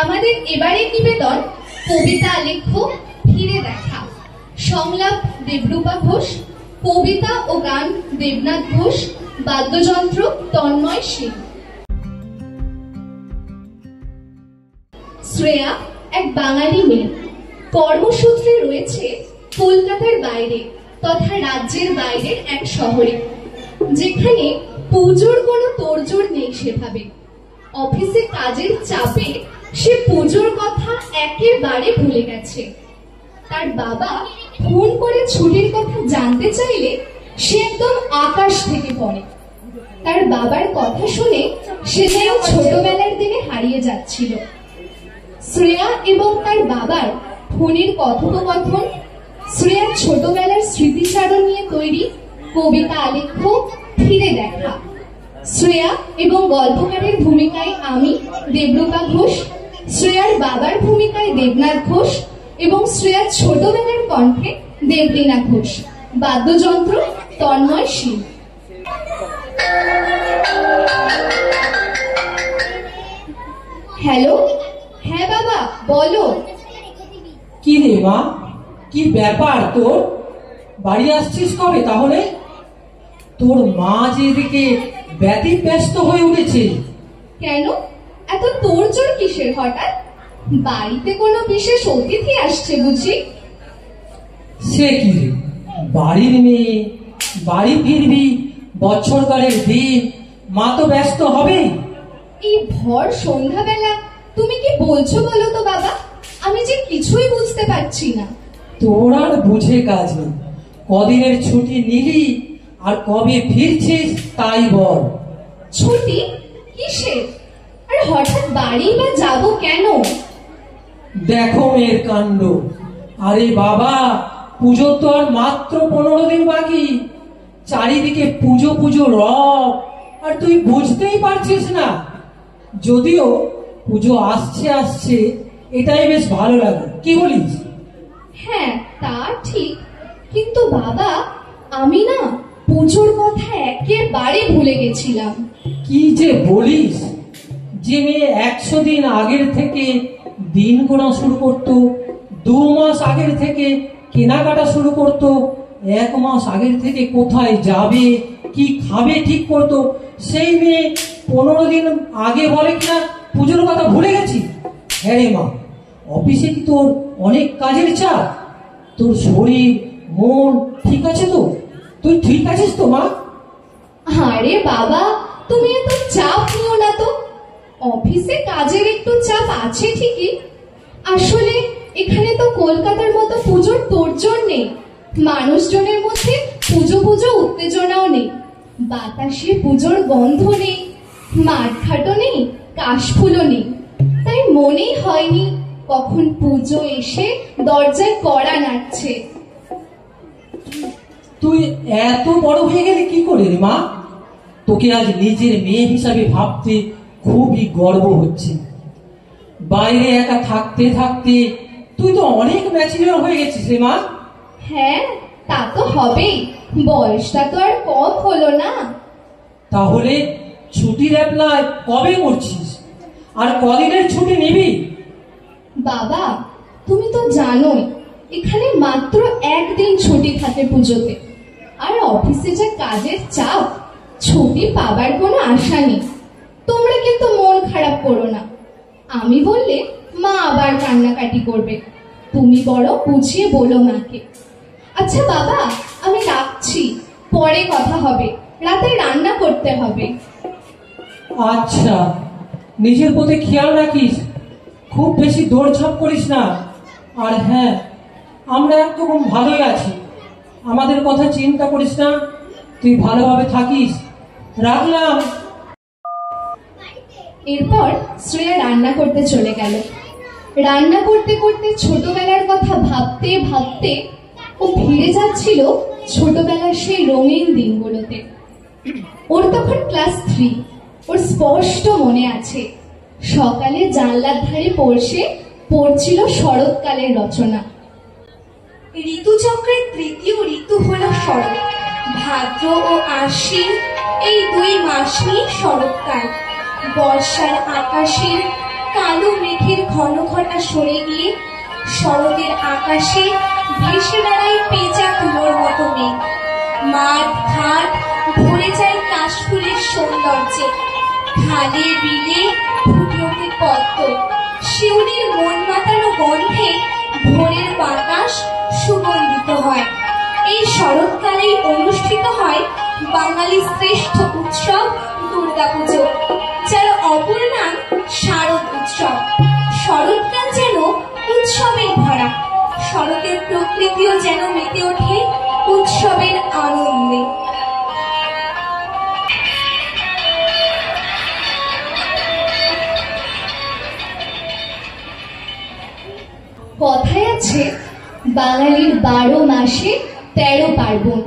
আমাদের এবারের নিবেদন কবিতা আলেখ্য ফিরে দেখা। সংলাপ দেবরূপা ঘোষ, কবিতা ও গান দেবনাথ ঘোষ, বাদ্যযন্ত্র তন্ময় সিং। শ্রেয়া এক বাঙালি মেয়ে, কর্মসূত্রে রয়েছে কলকাতার বাইরে তথা রাজ্যের বাইরের এক শহরে, যেখানে পুজোর কোনো তোড়জোড় নেই সেভাবে। অফিসে কাজের চাপে সে পুজোর কথা একেবারে ভুলে গেছে। তার বাবা ফোন করে ছুটির কথা জানতে চাইলে সে একদম আকাশ থেকে পড়ে। তার বাবার কথা শুনে সে যেন ছোটবেলার দিনে হারিয়ে যাচ্ছিল। শ্রেয়া এবং তার বাবার ফোনের কথোপকথন, শ্রেয়ার ছোটবেলার স্মৃতিচারণ নিয়ে তৈরি কবিতা আলেখ্য ফিরে দেখা। শ্রেয়া এবং গল্পকারের ভূমিকায় আমি দেবরূপা ঘোষ, শ্রেয়ার বাবার ভূমিকায় দেবনাথ ঘোষ এবং শ্রেয়ার ছোটবেলার কণ্ঠে দেবলীনা ঘোষ, বাদ্যযন্ত্র তন্ময় সিং। হ্যালো, হ্যাঁ বাবা বলো। কি রে মা, কি ব্যাপার তোর? বাড়ি আসছিস কবে তাহলে? তোর মা যে এদিকে ব্যতিব্যস্ত হয়ে উঠেছে। কেন এত তোড়জোড় কিসের হঠাৎ? বাড়িতে কোনো বিশেষ অতিথি আসছে বুঝি? সে কি রে, বাড়ির মেয়ে, বাড়ি ফিরবি, বছরকালের দিন, মা তো ব্যস্ত হবে। এই ভর সন্ধ্যাবেলা তুমি কি বলছো বলো তো বাবা? আমি যে কিছুই বুঝতে পারছি না। তোর আর বুঝে কাজ নেই। কদিনের ছুটি নিলি আর কবে ফিরছিস তাই বল। ছুটি কিসের? আর হঠাৎ বাড়ি বা যাবো কেন? দেখো মেয়ের কাণ্ড। আরে বাবা, পুজো তো আর মাত্র 15 দিন বাকি। চারিদিকে পুজো পুজো রব, আর তুই বুঝতেই পারছিস না। যদিও পুজো আসছে আসছে, এটাই বেশ ভালো লাগে, কি বলিস? হ্যাঁ তা ঠিক, কিন্তু বাবা আমি না পুজোর কথা একেবারে ভুলে গেছিলাম। কি যে বলিস! যে মেয়ে 100 দিন আগের থেকে দিন গোনা শুরু করতো, 2 মাস আগের থেকে কেনাকাটা শুরু করতো, 1 মাস আগের থেকে কোথায় যাবে কি খাবে ঠিক করতো, সেই মেয়ে 15 দিন আগে বলে কিনা পুজোর কথা ভুলে গেছি। হ্যাঁ রে মা, অফিসে কি তোর অনেক কাজের চাপ? তোর শরীর মন ঠিক আছে তো? তুই ঠিক আছিস তো মা? আরে বাবা তুমি এত চাপ নিও না তো। অফিসে কাজের একটু চাপ আছে ঠিকই, আসলে এখানে তো কলকাতার মতো পুজোর তোড়জোড় নেই। মানুষজনের মধ্যে পুজো পুজো উত্তেজনাও নেই, বাতাসে পুজোর গন্ধ নেই, মাঠঘাটও নেই, কাশফুলও নেই। তাই মনেই হয়নি কখন পুজো এসে দরজায় কড়া নাড়ছে। তুই এত বড় হয়ে গেলে কি করে রে মা? তোকে আজ নিজের মেয়ে হিসাবে ভাবতে খুবই গর্ব হচ্ছে। বাইরে একা থাকতে থাকতে তুই তো অনেক ম্যাচিওর হয়ে গেছিস রে মা। হ্যাঁ তা তো হবেই, বয়সটা তো আর কম হলো না। তাহলে ছুটির অ্যাপ্লাই কবে করছিস, আর কদিনের ছুটি নিবি? বাবা তুমি তো জানোই এখানে মাত্র 1 দিন ছুটি থাকে পুজোতে, আর অফিসে যা কাজের চাপ, ছুটি পাবার কোনো আশা নেই। তোমরা কিন্তু মন খারাপ করো না, আমি বললে মা আবার কান্নাকাটি করবে। তুমি বড় বুঝিয়ে বলো মাকে। আচ্ছা বাবা আমি রাখছি, পরে কথা হবে, রাতে রান্না করতে হবে। আচ্ছা, নিজের প্রতি খেয়াল রাখিস, খুব বেশি দৌড়ঝাঁপ করিস না। আর হ্যাঁ, আমরা একদম ভালোই আছি, আমাদের কথা চিন্তা করিস না, তুই ভালোভাবে থাকিস। রাখলাম। এরপর শ্রেয়া রান্না করতে চলে গেল। রান্না করতে করতে ছোটবেলার কথা ভাবতে ভাবতে ও ফিরে যাচ্ছিল ছোটবেলার সেই রঙিন দিনগুলোতে। ওর তখন ক্লাস 3। ওর স্পষ্ট মনে আছে, সকালে জানলার ধারে পড়ছিল শরৎকালের রচনা। ঋতুচক্রের তৃতীয় ঋতু হলো শরৎ। ভাদ্র ও আশ্বিন এই 2 মাস নিয়ে শরৎকাল। বর্ষার আকাশের কালো মেঘের ঘন ঘটা সরে গিয়ে শরতের আকাশে ভেসে বেড়ায় পেঁচা তুলোর মতো মেঘ। মাঠ ঘাট ভরে যায় কাশফুলের সৌন্দর্যে। খালে বিলে ফুটে ওঠে পদ্ম। শিউলির মন মাতানো গন্ধে ভোরের বাতাস সুগন্ধিত হয়। এই শরৎকালেই অনুষ্ঠিত হয় বাঙালির শ্রেষ্ঠ উৎসব দুর্গাপুজো, যার অপর নাম শারদ উৎসব। শরৎকাল যেন উৎসবের ভরা। শরতের প্রকৃতিও যেন মেতে ওঠে উৎসবের আনন্দে। কথায় আছে বাঙালির 12 মাসে 13 পার্বণ,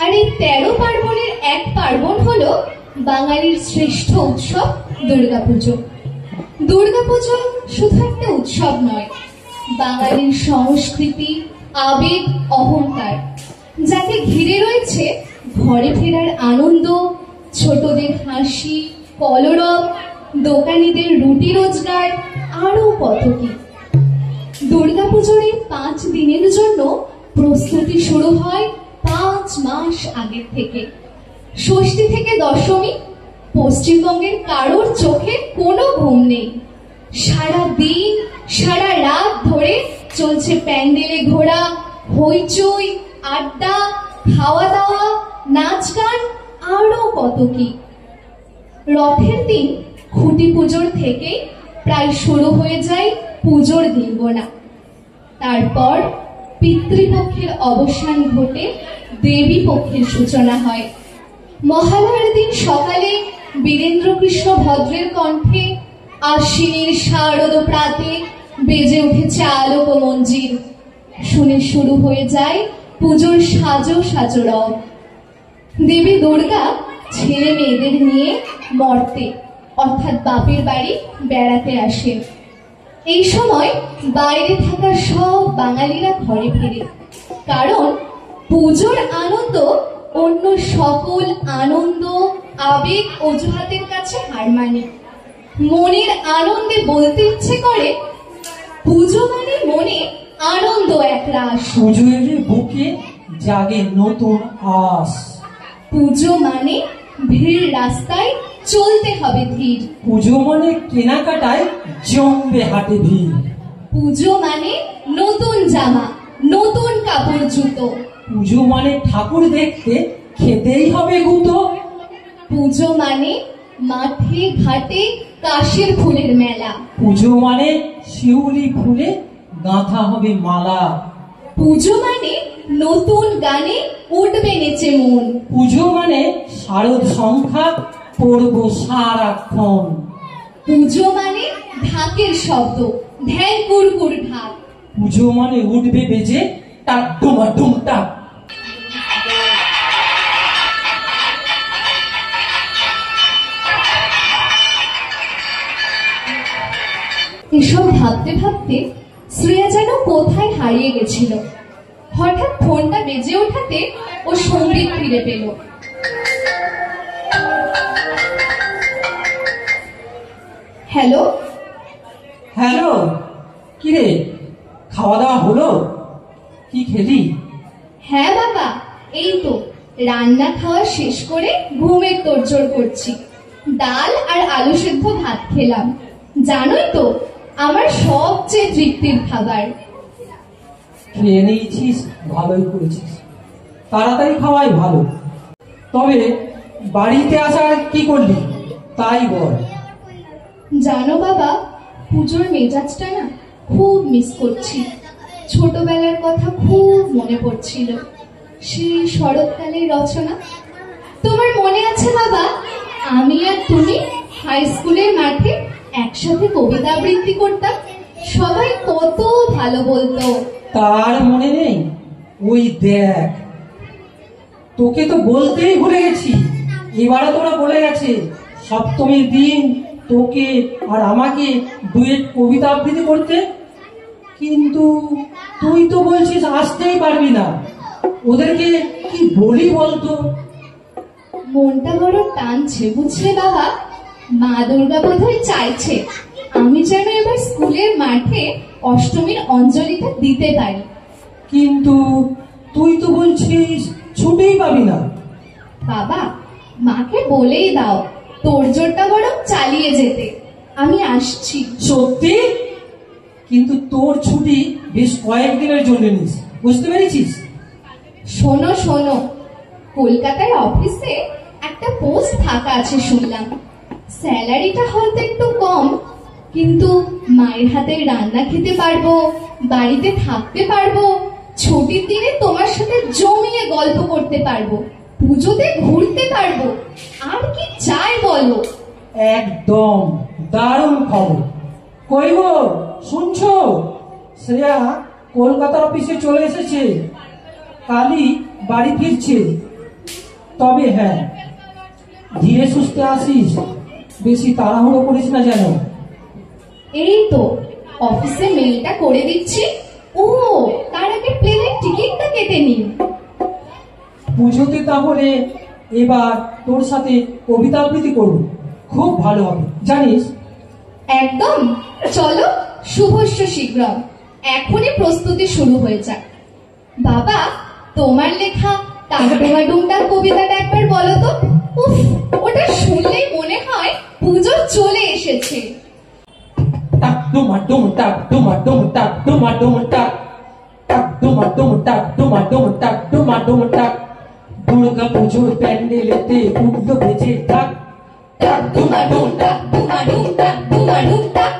আর এই 13 পার্বণের এক পার্বণ হলো বাঙালির শ্রেষ্ঠ উৎসব দুর্গাপুজো। দুর্গাপুজো শুধু একটা উৎসব নয়, বাঙালির সংস্কৃতি, আবেগ, অহংকার, যাকে ঘিরে রয়েছে ঘরে ফেরার আনন্দ, ছোটদের হাসি, কলরব, দোকানিদের রুটি রোজগার, আরো কত কি। দুর্গাপুজোর এই 5 দিনের জন্য প্রস্তুতি শুরু হয় 5 মাস আগের থেকে। ষষ্ঠী থেকে দশমী পশ্চিমবঙ্গের কারোর চোখে কোনো ঘুম নেই। সারা দিন সারা রাত ধরে চলছে প্যান্ডেলে ঘোরা, হইচই, আড্ডা, খাওয়া দাওয়া, নাচ গান, আরো কত কি। রথের দিন খুঁটি পুজোর থেকে প্রায় শুরু হয়ে যায় পুজোর দিন গোনা। তারপর পিতৃপক্ষের অবসান ঘটে দেবী পক্ষের সূচনা হয়। মহালয়ার দিন সকালে বীরেন্দ্রকৃষ্ণ ভদ্রের কণ্ঠে আশ্বিনীর শারদ প্রাতে বেজে উঠেছে আলোক মঞ্জির। শুনে শুরু হয়ে যায় পুজোর সাজো সাজো রব। দেবী দুর্গা ছেলে মেয়েদের নিয়ে মর্তে অর্থাৎ বাপের বাড়ি বেড়াতে আসেন। এই সময় বাইরে থাকা সব বাঙালিরা ঘরে ফেরে, কারণ পুজোর আনন্দ অন্য সকল আনন্দ, আবেগ, অজুহাতের কাছে হার মানে। মনের আনন্দে বলতে ইচ্ছে করে, পুজো মানে মনে আনন্দ একরাশ। পুজোর বুকে জাগে নতুন আস। পুজো মানে ভিড় রাস্তায় চলতে হবে ধীর। পুজো মানে কেনাকাটায় জমবে হাটে ভিড়। পুজো মানে নতুন জামা, নতুন কাপড়, জুতো। পুজো মানে ঠাকুর দেখতে খেতেই হবে গুঁতো। পুজো মানে মাঠে ঘাটে কাশের ফুলের মেলা। পুজো মানে শিউলি ফুলে গাঁথা হবে মালা। পুজো মানে নতুন গানে উঠবে নেচে মন। পুজো মানে শারদ সংখ্যা পড়বো সারাক্ষণ। পুজো মানে ঢাকের শব্দ, ধ্যান কুরকুর ঢাক। পুজো মানে উঠবে বেজে টাক ডুমা ডুমটা। এসব ভাবতে ভাবতে শ্রেয়া যেন কোথায় হারিয়ে গেছিল। হঠাৎ ফোনটা বেজে ওঠাতে ও সঙ্গীত ফিরে পেল। হ্যালো হ্যালো, কিরে খাওয়া দাওয়া হলো? কি খেলি? হ্যাঁ বাবা, এই তো রান্না খাওয়া শেষ করে ঘুমের তোড়জোড় করছি। ডাল আর আলু সেদ্ধ ভাত খেলাম। জানোই তো আমার সবচেয়ে তৃপ্তির খাবার। খেয়ে নিয়েছিস, ভালোই করেছিস। তাড়াতাড়ি খাওয়াই ভালো। তবে বাড়িতে আসার কি করলি তাই বল। জানো বাবা, পুজোর মেজাজটা না খুব মিস করছি। ছোটবেলার কথা খুব মনে পড়ছিল, সেই শরৎকালের রচনা। তোমার মনে আছে বাবা, আমি আর তুমি হাই স্কুলের মাঠে একসাথে কবিতা আবৃত্তি করতাম? সবাই কত ভালো বলতো। তার মনে নেই? ওই দেখ, তোকে তো বলতেই ভুলে গেছি, এবারে তোরা বলে গেছে সপ্তমীর দিন তোকে আর আমাকে ডুয়েট কবিতা আবৃত্তি করতে। কিন্তু তুই তো বলছিস আসতেই পারবি না। ওদেরকে কি বলি বলতো? মনটা বড় টানছে বুঝলে বাবা। মা দুর্গা বোধহয় চাইছে আমি যেন এবার স্কুলের মাঠে অষ্টমীর অঞ্জলিটা দিতে পারি। কিন্তু তুই তো বলছিস ছুটিই পাবি না। বাবা, মাকে বলেই দাও তোড়জোড়টা বরং চালিয়ে যেতে, আমি আসছি। সত্যি? কিন্তু তোর ছুটি বেশ কয়েকদিনের জন্য নিস, বুঝতে পেরেছিস? শোনো শোনো, কলকাতার অফিসে একটা পোস্ট ফাঁকা আছে শুনলাম। স্যালারিটা হয়তো একটু কম, কিন্তু মায়ের হাতের রান্না খেতে পারবো, বাড়িতে থাকতে পারবো, ছুটির দিনে তোমার সাথে জমিয়ে গল্প করতে পারবো, পুজোতে ঘুরতে পারবো, আর কি চাই বলো? একদম দারুণ খবর। কই গো, শুনছো? শ্রেয়া কলকাতার অফিসে চলে এসেছে, কালই বাড়ি ফিরছে। তবে হ্যাঁ, ধীরে সুস্থে আসিস, বেশি তাড়াহুড়ো করিস না যেন। এই তো অফিসে মেলটা করে দিচ্ছি। ও, তার আগে প্লেনের টিকিটটা কেটে নিন। পুজোতে তাহলে এবার তোর সাথে কবিতা আবৃত্তি করবো, খুব ভালো হবে জানিস। একদম, চলো শুভস্য শীঘ্রম, এখনই প্রস্তুতি শুরু হয়ে যাক। বাবা, তোমার লেখা টাকডুমাডুমটার কবিতাটা একবার বলো তো। উফ, ওটা শুনলেই মনে হয় পুজো চলে এসেছে। টাক ডুমা ডুম টাক ডুমা ডুম টাক ডুমা ডুম টাক, টাক ডুমা ডুম টাক ডুমা ডুম টাক ডুমা ডুম টাক। দুর্গা পুজোর প্যান্ডেলেতে উঠলো বেজে থাক, টাক ডুমা ডুম টাক ডুমা ডুম টাক ডুমা ডুম টাক,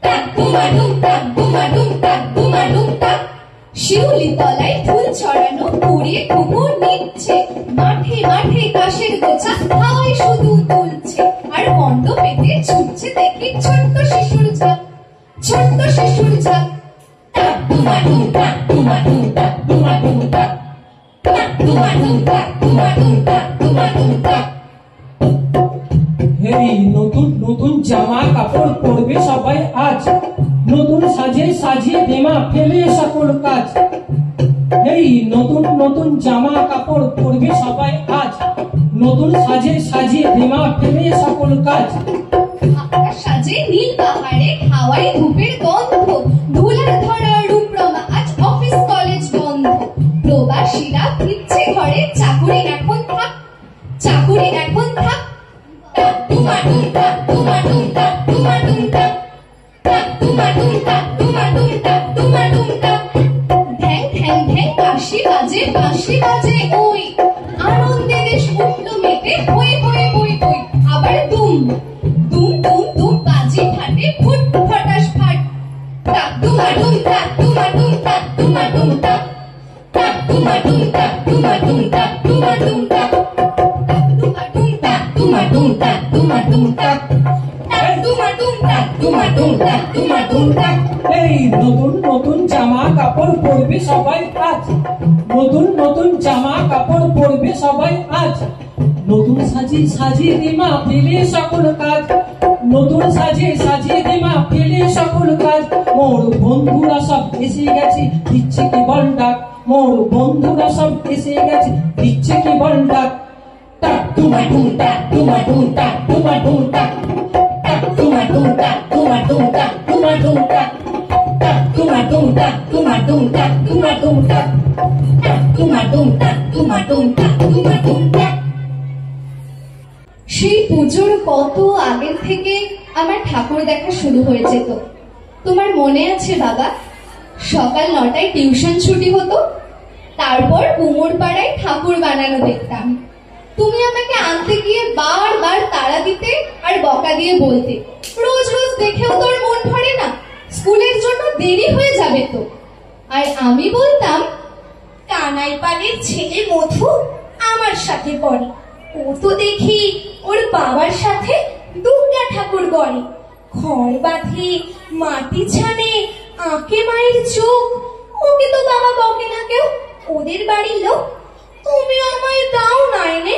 টাক ডুমা ডুম টাক ডুমা ডুম টাক ডুমা ডুম টাক। শিউলি তলায় ফুল ছড়ানো পুড়িয়ে কুকুর নিচ্ছে, মাঠে মাঠে কাশের গোছা হাওয়ায় শুধু তুলছে, আর বন্ধ পেটে ছুটছে দেখি ছোট্ট শিশুর ঝাঁক, ছোট্ট শিশুর ঝাঁক। টাক ডুমা ডুম টাক ডুমা ডুম টাক ডুমা ডুম টাক, টাক ডুমা ডুম টাক ডুমা ডুম টাক ডুমা ডুম টাক। হেই, নতুন নতুন জামা কাপড় পরবে সবাই আজ, নতুন সাজে সাজিয়ে দেমা ফেলে সকল কাজ। এই নতুন নতুন জামা কাপড় পরবে সবাই আজ, নতুন সাজে সাজিয়ে দেমা ফেলে সকল কাজ। আকাশ সাজে নীল পাহাড়ে হাওয়ায় ধূপের গন্ধ, ধুলার ধরা রূপরমা আজ অফিস কলেজ বন্ধ, প্রবাসীরা ফিরছে ঘরে, চাকুরি এখন থাক, চাকুরি এখন থাক। টাক ডুমা ডুম টাক ডুমা ডুম টাক ডুমা ডুম টাক, টাক ডুমা ডুম টাক ডুমা ডুম টাক ডুমা ডুম টাক। ঢ্যাং ঢ্যাং ঢ্যাং বাঁশি বাজে, বাঁশি বাজে ওই, আনন্দে দেশ উঠলো মেতে, হই হই হই হই। আবার দুম দুম দুম দুম বাজি ফাটে, ফুট ফটাস ফাট। টাক ডুমা ডুম টাক ডুমা ডুম টাক ডুমা ডুম টাক, টাক ডুমা ডুম টাক ডুমা ডুম টাক ডুমা ডুম টাক, ডুমা ডুম টাক ডুমা ডুম টাক ডুমা ডুম টাক, টাক ডুমা ডুম টাক ডুমা ডুম টাক ডুমা ডুম টাক। এই নতুন নতুন জামা কাপড় পরবে সবাই আজ, নতুন নতুন জামা কাপড় পরবে সবাই আজ, নতুন সাজিয়ে সাজিয়ে দিমা ফেলে সকল কাজ, নতুন সাজিয়ে সাজিয়ে দিমা ফেলে সকল কাজ। মোর বন্ধুরা সব এসে গেছে, দিচ্ছে কি বল ডাক, মোর বন্ধুরা সব এসে গেছে, দিচ্ছে কি বল ডাক। টাক ডুমা ডুম টাক ডুমা ডুম টাক ডুমা ডুম টাক, টাক ডুমা ডুম টাক ডুমা ডুম টাক ডুমা ডুম টাক, টাক ডুমা ডুম টাক ডুমা ডুম টাক ডুমা ডুম টাক, টাক ডুমা ডুম টাক ডুমা ডুম টাক ডুমা ডুম টাক। সেই পুজোর কত আগের থেকে আমার ঠাকুর দেখা শুরু হয়ে যেত। তোমার মনে আছে বাবা? সকাল 9টায় টিউশন ছুটি হতো, তারপর কুমোরপাড়ায় ঠাকুর বানানো দেখতাম। তুমি আমাকে আনতে গিয়ে বারবার তাড়া দিতে আর বকা দিয়ে বলতে, রোজ রোজ দেখেও তোর মন ভরে না, স্কুলের জন্য দেরি হয়ে যাবে তো। আর আমি বলতাম, কানাই পালের ছেলে মধু আমার সাথে পড়ে, ও তো দেখি ওর বাবার সাথে দুর্গা ঠাকুর গড়ে, খড় বাঁধে, মাটি ছানে, আঁকে মায়ের চোখ, ওকে তো বাবা বকে না কেউ, ওদের বাড়ির লোক। তুমি আমায় দাও না এনে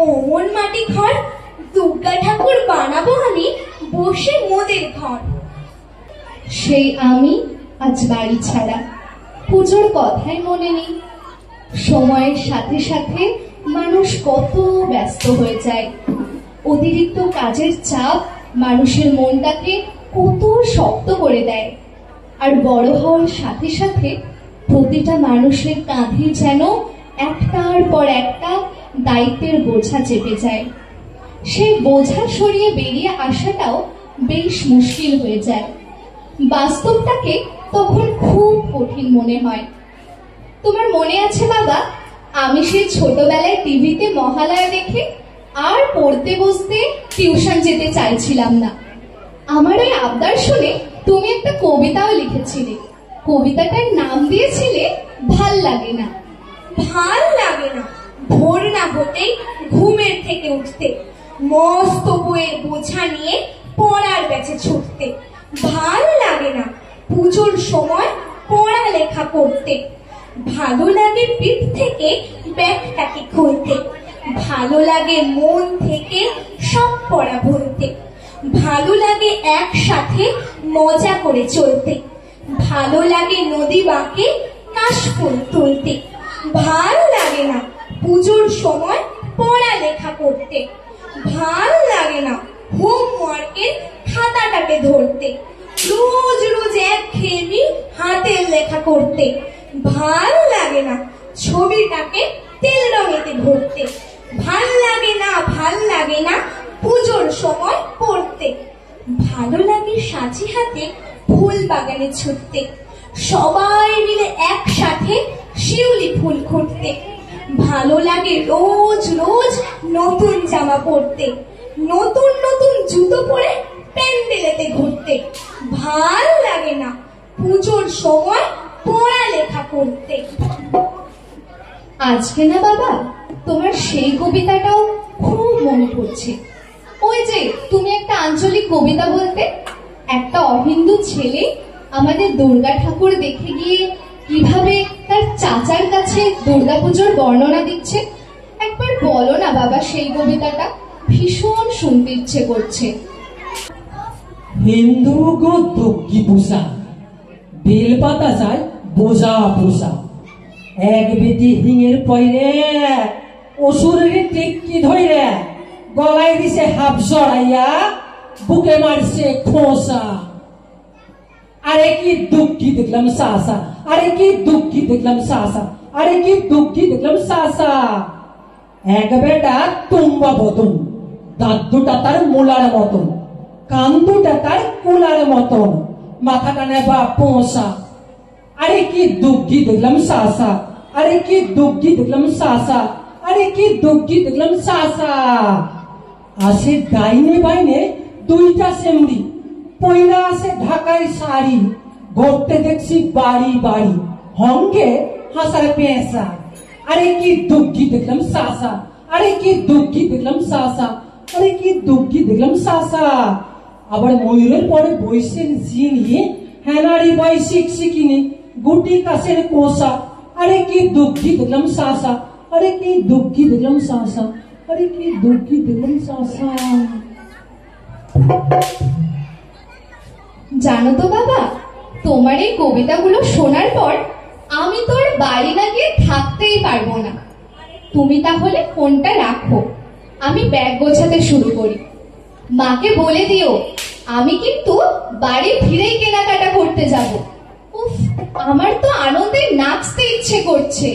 অমন মাটি ঘর, দুর্গা ঠাকুর বানাবো আমি বসে মোদের ঘর। সেই আমি আজ বাড়ি ছাড়া, পুজোর কথাই মনে নেই। সময়ের সাথে সাথে মানুষ কত ব্যস্ত হয়ে যায়, অতিরিক্ত কাজের চাপ মানুষের মনটাকে কত শক্ত করে দেয়। আর বড় হওয়ার সাথে সাথে প্রতিটা মানুষের কাঁধে যেন একটার পর একটা দায়িত্বের বোঝা চেপে যায়। সেই বোঝা সরিয়ে বেরিয়ে আসাটাও বেশ মুশকিল হয়ে যায়। বাস্তবটাকে তখন খুব কঠিন মনে হয়। তোমার মনে আছে বাবা, আমি সেই ছোটবেলায় টিভিতে মহালয়া দেখে আর পড়তে বসতে টিউশন যেতে চাইছিলাম না। আমার ওই আবদার শুনে তুমি একটা কবিতাও লিখেছিলে। কবিতাটার নাম দিয়েছিলে ভাল লাগে না। ভাল লাগে না ভোর না হতেই ঘুমের থেকে উঠতে, মস্ত বইয়ের বোঝা নিয়ে পড়ার ব্যাচে ছুটতে। ভাল লাগে না পুজোর সময় পড়ালেখা করতে। ভালো লাগে পিঠ থেকে ব্যাগটাকে খুলতে। ভালো লাগে মন থেকে সব পড়া ভুলতে। ভালো লাগে একসাথে মজা করে চলতে। ভালো লাগে নদী বাঁকে কাশফুল তুলতে। ভাল লাগে না পুজোর সময় পড়ালেখা করতে। ভাল লাগে না হোমওয়ার্কের খাতাটাকে ধরতে, রোজ রোজ একঘেয়েমি হাতের লেখা করতে। ভাল লাগে না ছবিটাকে তেল রঙেতে ভরতে। ভাল লাগে না পুজোর সময় পড়তে। ভালো লাগে সাজি হাতে ফুল বাগানে ছুটতে। সবাই মিলে একসাথে শিউলি ফুল খুঁটতে। ভালো লাগে রোজ রোজ নতুন জামা পরতে, নতুন নতুন জুতো পরে প্যান্ডেলেতে ঘুরতে। ভাল লাগে না পুজোর সময় পড়ালেখা করতে। আজকে না বাবা, তোমার সেই কবিতাটাও খুব মনে পড়ছে। ওই যে তুমি একটা আঞ্চলিক কবিতা বলতে, একটা অহিন্দু ছেলে আমাদের দুর্গা ঠাকুর দেখে গিয়ে কিভাবে তার চাচার কাছে দুর্গাপুজোর বর্ণনা দিচ্ছে। একবার বলো না বাবা সেই কবিতাটা, ভীষণ শুনতে ইচ্ছে করছে। হিন্দু গো দগ্গি পোষা, বেলপাতা যায় বোঝা পোষা। এক বেটি হিঙের পয়রে অসুরের টেক্কি ধইরে, গলায় দিছে হাফ জড়াইয়া, বুকে মারছে খোসা। আরে কি দুঃখী দেখলাম সাসা, আরে কি দুঃখী দেখলাম সাসা, আরে কি দুঃখী দেখলাম সাসা। এক বেটা তুম্বা বদন, দাঁত দুটা তার মোলার মতন, কান দুটা তার কুলার মতন, মাথা কানে বা পোষা। আরে কি দুঃখী দেখলাম সাসা, আরে কি দুঃখী দেখলাম সাসা, আরে কি দুঃখী দেখলাম সাসা। আসে ডাইনে বাইনে দুইটা সেমরি, পয়লা আসে ঢাকায় শাড়ি, ঘুরতে দেখছি বাড়ি বাড়ি, হঙ্গে হাসার পেঁচা। আরে কি দুঃখী দেখলাম সাসা, আরে কি দুঃখী দেখলাম সাসা, আরে কি দুঃখী দেখলাম সাসা। আবার ময়ূরের পরে বৈশের জিনি, হেনারি বই শিখিনি, গুটি কাছের কোষা। আরে কি দুঃখী দেখলাম সাসা, আরে কি দুঃখী দেখলাম সাসা, আরে কি দুঃখী দেখলাম সাসা। জানো তো বাবা, তোমার এই কবিতাগুলো শোনার পর আমি তোর বাড়ি না গিয়ে থাকতেই পারবো না। তুমি তাহলে ফোনটা রাখো, আমি ব্যাগ গোছাতে শুরু করি। মাকে বলে দিও আমি কিন্তু বাড়ি ফিরেই কেনাকাটা করতে যাব। উফ, আমার তো আনন্দে নাচতে ইচ্ছে করছে।